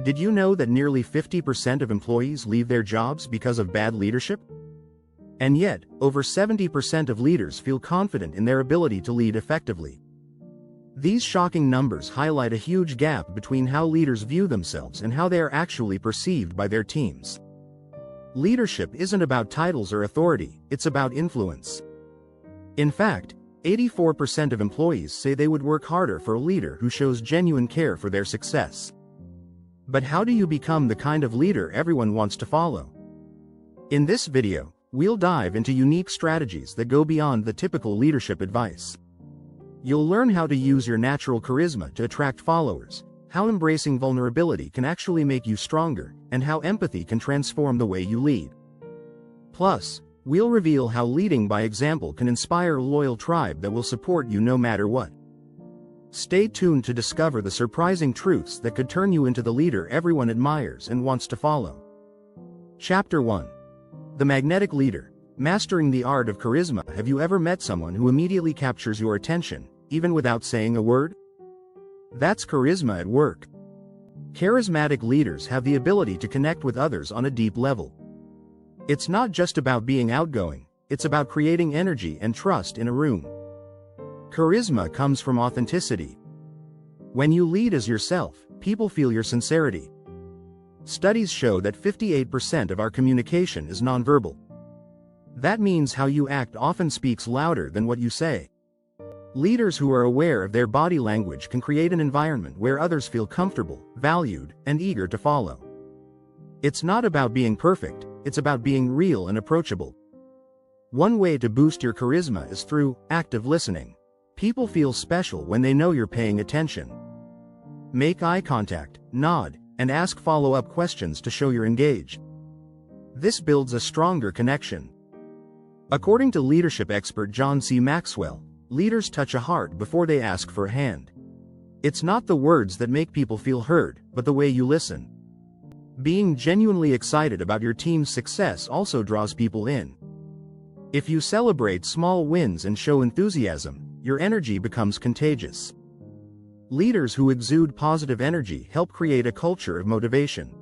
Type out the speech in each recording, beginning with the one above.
Did you know that nearly 50% of employees leave their jobs because of bad leadership? And yet, over 70% of leaders feel confident in their ability to lead effectively. These shocking numbers highlight a huge gap between how leaders view themselves and how they are actually perceived by their teams. Leadership isn't about titles or authority, it's about influence. In fact, 84% of employees say they would work harder for a leader who shows genuine care for their success. But how do you become the kind of leader everyone wants to follow? In this video, we'll dive into unique strategies that go beyond the typical leadership advice. You'll learn how to use your natural charisma to attract followers, how embracing vulnerability can actually make you stronger, and how empathy can transform the way you lead. Plus, we'll reveal how leading by example can inspire a loyal tribe that will support you no matter what. Stay tuned to discover the surprising truths that could turn you into the leader everyone admires and wants to follow. Chapter 1. The Magnetic Leader. Mastering the art of charisma. Have you ever met someone who immediately captures your attention, even without saying a word? That's charisma at work. Charismatic leaders have the ability to connect with others on a deep level. It's not just about being outgoing, it's about creating energy and trust in a room. Charisma comes from authenticity. When you lead as yourself, people feel your sincerity. Studies show that 58% of our communication is nonverbal. That means how you act often speaks louder than what you say. Leaders who are aware of their body language can create an environment where others feel comfortable, valued, and eager to follow. It's not about being perfect, it's about being real and approachable. One way to boost your charisma is through active listening. People feel special when they know you're paying attention. Make eye contact, nod, and ask follow-up questions to show you're engaged. This builds a stronger connection. According to leadership expert John C. Maxwell, leaders touch a heart before they ask for a hand. It's not the words that make people feel heard, but the way you listen. Being genuinely excited about your team's success also draws people in. If you celebrate small wins and show enthusiasm, your energy becomes contagious. Leaders who exude positive energy help create a culture of motivation.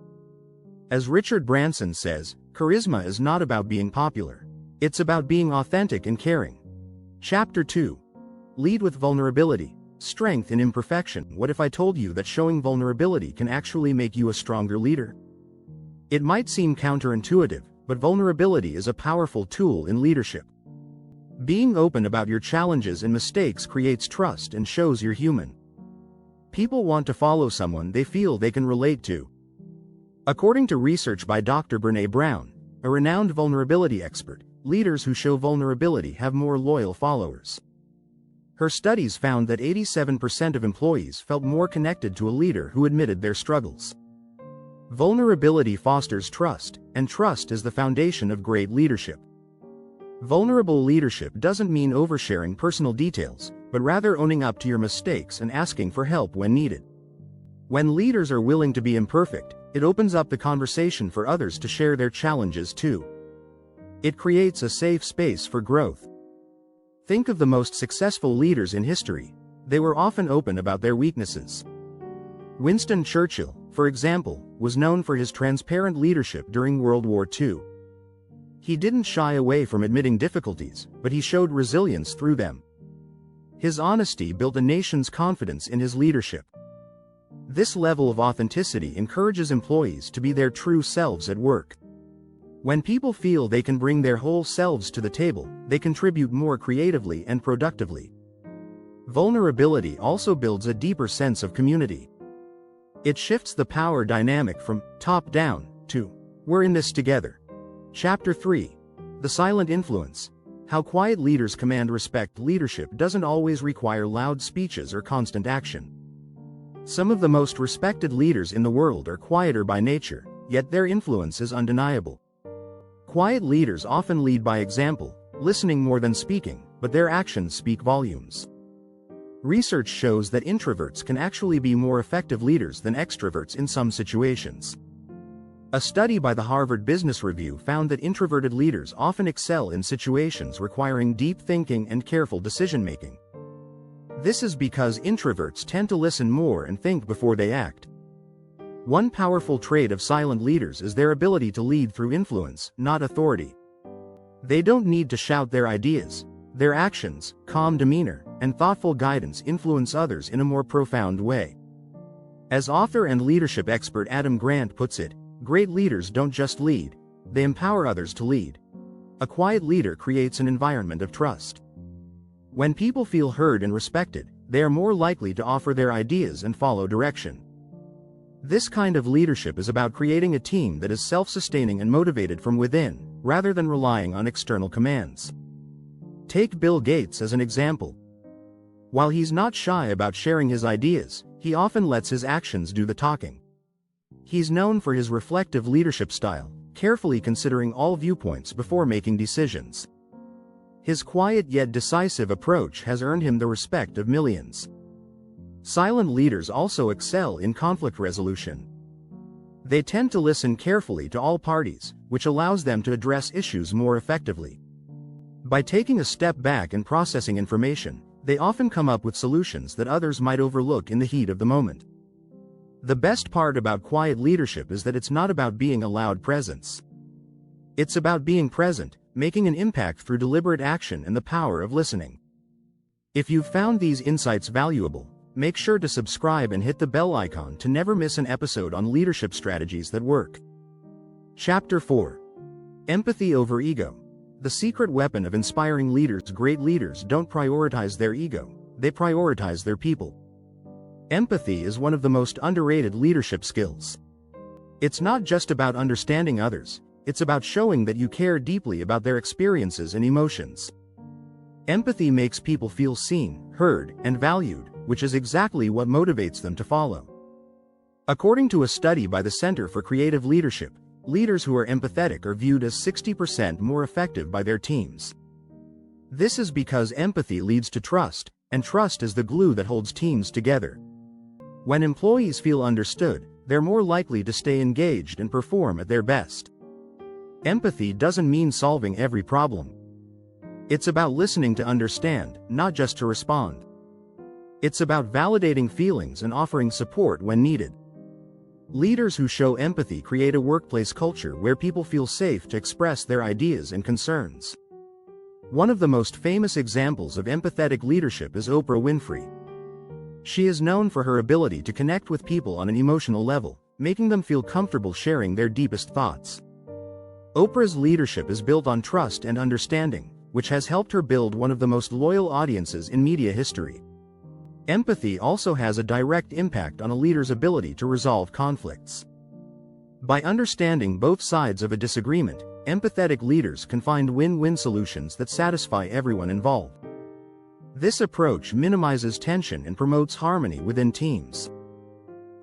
As Richard Branson says, charisma is not about being popular. It's about being authentic and caring. Chapter 2. Lead with vulnerability. Strength in imperfection. What if I told you that showing vulnerability can actually make you a stronger leader? It might seem counterintuitive, but vulnerability is a powerful tool in leadership. Being open about your challenges and mistakes creates trust and shows you're human. People want to follow someone they feel they can relate to. According to research by Dr. Brené Brown, a renowned vulnerability expert, leaders who show vulnerability have more loyal followers. Her studies found that 87% of employees felt more connected to a leader who admitted their struggles. Vulnerability fosters trust, and trust is the foundation of great leadership. Vulnerable leadership doesn't mean oversharing personal details, but rather owning up to your mistakes and asking for help when needed. When leaders are willing to be imperfect, it opens up the conversation for others to share their challenges too. It creates a safe space for growth. Think of the most successful leaders in history. They were often open about their weaknesses. Winston Churchill, for example, was known for his transparent leadership during World War II. He didn't shy away from admitting difficulties, but he showed resilience through them. His honesty built a nation's confidence in his leadership. This level of authenticity encourages employees to be their true selves at work. When people feel they can bring their whole selves to the table, they contribute more creatively and productively. Vulnerability also builds a deeper sense of community. It shifts the power dynamic from top down to we're in this together. Chapter 3. The Silent Influence. How quiet leaders command respect. Leadership doesn't always require loud speeches or constant action. Some of the most respected leaders in the world are quieter by nature, yet their influence is undeniable. Quiet leaders often lead by example, listening more than speaking, but their actions speak volumes. Research shows that introverts can actually be more effective leaders than extroverts in some situations. A study by the Harvard Business Review found that introverted leaders often excel in situations requiring deep thinking and careful decision-making. This is because introverts tend to listen more and think before they act. One powerful trait of silent leaders is their ability to lead through influence, not authority. They don't need to shout their ideas. Their actions, calm demeanor, and thoughtful guidance influence others in a more profound way. As author and leadership expert Adam Grant puts it, great leaders don't just lead, they empower others to lead. A quiet leader creates an environment of trust. When people feel heard and respected, they are more likely to offer their ideas and follow direction. This kind of leadership is about creating a team that is self-sustaining and motivated from within, rather than relying on external commands. Take Bill Gates as an example. While he's not shy about sharing his ideas, he often lets his actions do the talking. He's known for his reflective leadership style, carefully considering all viewpoints before making decisions. His quiet yet decisive approach has earned him the respect of millions. Silent leaders also excel in conflict resolution. They tend to listen carefully to all parties, which allows them to address issues more effectively. By taking a step back and processing information, they often come up with solutions that others might overlook in the heat of the moment. The best part about quiet leadership is that it's not about being a loud presence. It's about being present, making an impact through deliberate action and the power of listening. If you've found these insights valuable, make sure to subscribe and hit the bell icon to never miss an episode on leadership strategies that work. Chapter 4. Empathy over ego. The secret weapon of inspiring leaders. Great leaders don't prioritize their ego, they prioritize their people. Empathy is one of the most underrated leadership skills. It's not just about understanding others, it's about showing that you care deeply about their experiences and emotions. Empathy makes people feel seen, heard, and valued, which is exactly what motivates them to follow. According to a study by the Center for Creative Leadership, leaders who are empathetic are viewed as 60% more effective by their teams. This is because empathy leads to trust, and trust is the glue that holds teams together. When employees feel understood, they're more likely to stay engaged and perform at their best. Empathy doesn't mean solving every problem. It's about listening to understand, not just to respond. It's about validating feelings and offering support when needed. Leaders who show empathy create a workplace culture where people feel safe to express their ideas and concerns. One of the most famous examples of empathetic leadership is Oprah Winfrey. She is known for her ability to connect with people on an emotional level, making them feel comfortable sharing their deepest thoughts. Oprah's leadership is built on trust and understanding, which has helped her build one of the most loyal audiences in media history. Empathy also has a direct impact on a leader's ability to resolve conflicts. By understanding both sides of a disagreement, empathetic leaders can find win-win solutions that satisfy everyone involved. This approach minimizes tension and promotes harmony within teams.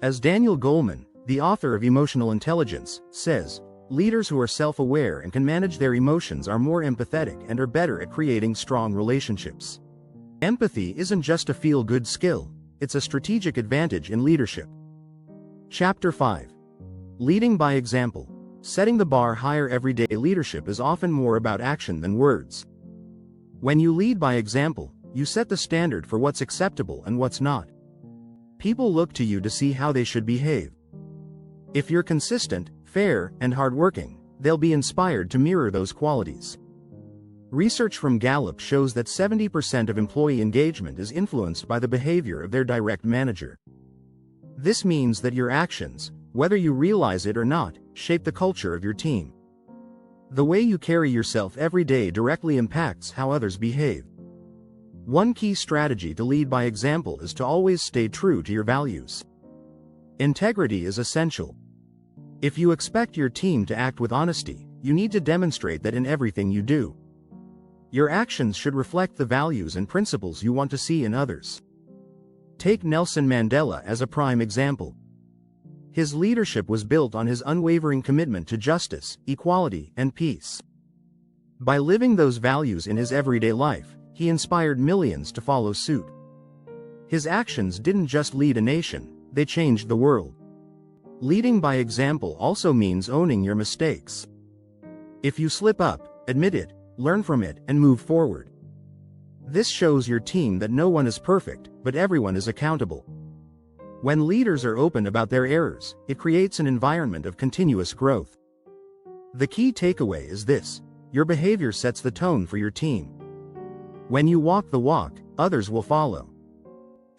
As Daniel Goleman, the author of Emotional Intelligence, says, leaders who are self-aware and can manage their emotions are more empathetic and are better at creating strong relationships. Empathy isn't just a feel-good skill, it's a strategic advantage in leadership. Chapter 5. Leading by example. Setting the bar higher. Everyday leadership is often more about action than words. When you lead by example, you set the standard for what's acceptable and what's not. People look to you to see how they should behave. If you're consistent, fair, and hardworking, they'll be inspired to mirror those qualities. Research from Gallup shows that 70% of employee engagement is influenced by the behavior of their direct manager. This means that your actions, whether you realize it or not, shape the culture of your team. The way you carry yourself every day directly impacts how others behave. One key strategy to lead by example is to always stay true to your values. Integrity is essential. If you expect your team to act with honesty, you need to demonstrate that in everything you do. Your actions should reflect the values and principles you want to see in others. Take Nelson Mandela as a prime example. His leadership was built on his unwavering commitment to justice, equality, and peace. By living those values in his everyday life, he inspired millions to follow suit. His actions didn't just lead a nation, they changed the world. Leading by example also means owning your mistakes. If you slip up, admit it, learn from it, and move forward. This shows your team that no one is perfect, but everyone is accountable. When leaders are open about their errors, it creates an environment of continuous growth. The key takeaway is this: your behavior sets the tone for your team. When you walk the walk, others will follow.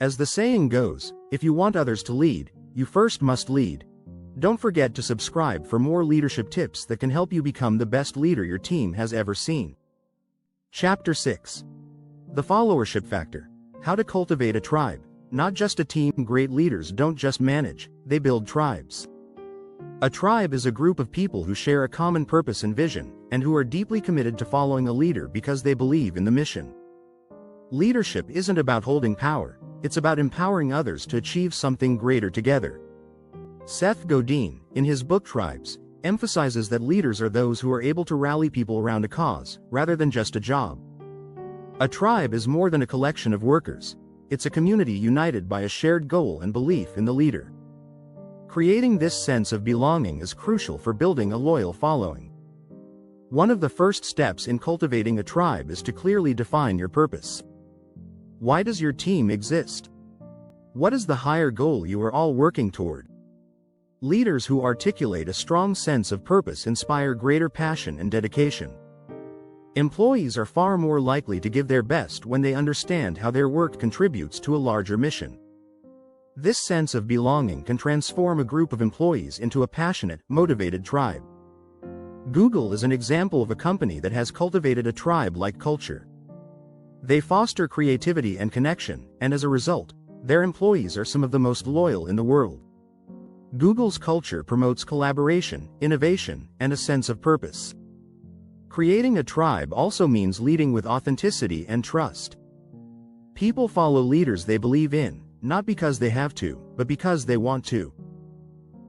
As the saying goes, if you want others to lead, you first must lead. Don't forget to subscribe for more leadership tips that can help you become the best leader your team has ever seen. Chapter 6. The Followership Factor. How to cultivate a tribe. Not just a team. Great leaders don't just manage, they build tribes. A tribe is a group of people who share a common purpose and vision, and who are deeply committed to following a leader because they believe in the mission. Leadership isn't about holding power, it's about empowering others to achieve something greater together. Seth Godin, in his book Tribes, emphasizes that leaders are those who are able to rally people around a cause, rather than just a job. A tribe is more than a collection of workers. It's a community united by a shared goal and belief in the leader. Creating this sense of belonging is crucial for building a loyal following. One of the first steps in cultivating a tribe is to clearly define your purpose. Why does your team exist? What is the higher goal you are all working toward? Leaders who articulate a strong sense of purpose inspire greater passion and dedication. Employees are far more likely to give their best when they understand how their work contributes to a larger mission. This sense of belonging can transform a group of employees into a passionate, motivated tribe. Google is an example of a company that has cultivated a tribe-like culture. They foster creativity and connection, and as a result, their employees are some of the most loyal in the world. Google's culture promotes collaboration, innovation, and a sense of purpose. Creating a tribe also means leading with authenticity and trust. People follow leaders they believe in, not because they have to, but because they want to.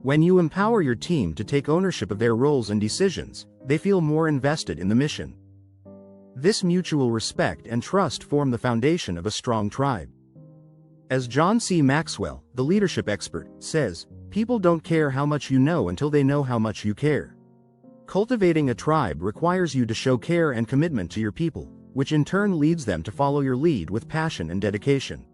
When you empower your team to take ownership of their roles and decisions, they feel more invested in the mission. This mutual respect and trust form the foundation of a strong tribe. As John C. Maxwell, the leadership expert, says, people don't care how much you know until they know how much you care. Cultivating a tribe requires you to show care and commitment to your people, which in turn leads them to follow your lead with passion and dedication.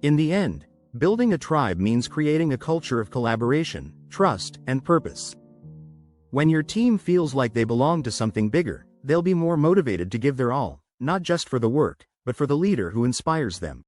In the end, building a tribe means creating a culture of collaboration, trust, and purpose. When your team feels like they belong to something bigger, they'll be more motivated to give their all, not just for the work, but for the leader who inspires them.